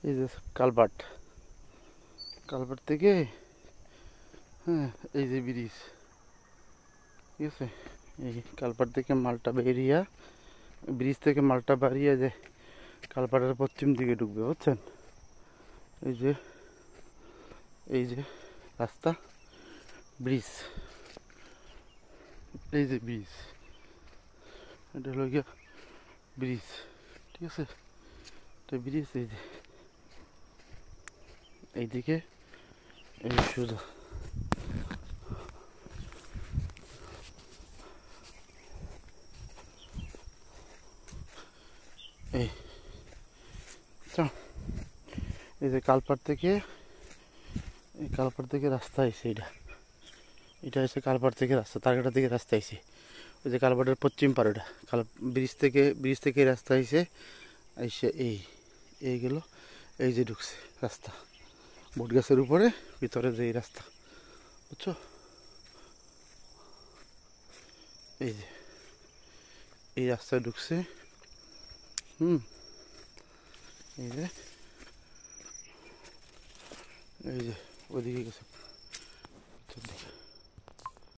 এই যে culvert, culvert থেকে হ্যাঁ এই যে ব্রিজ, ঠিক আছে। এই কালভার্ট থেকে মালটা বেরিয়ে, ব্রিজ থেকে মালটা বাড়িয়ে যে কালভার্টের পশ্চিম দিকে ঢুকবে, বুঝছেন। এই যে এই যে রাস্তা, ব্রিজ, এই যে ব্রিজ, এটা হলো গিয়া ব্রিজ, ঠিক আছে। এটা ব্রিজ, এই যে এইদিকে এই শুধু এই এই যে কালপাড় থেকে, এই কালপাড় থেকে রাস্তা আইছে, এটা হচ্ছে কালপাড় থেকে রাস্তা, তারকাটা থেকে রাস্তা আইছে। ওই যে কালপাড়ের পশ্চিম পার, ওটা ব্রিজ থেকে রাস্তা আইছে, আইসে এই গেল, এই যে ঢুকছে রাস্তা বট গাছের উপরে, ভিতরে যে এই রাস্তা, বুঝছো। এই যে এই রাস্তায় ঢুকছে, এই যে ওইদিকে গেছে।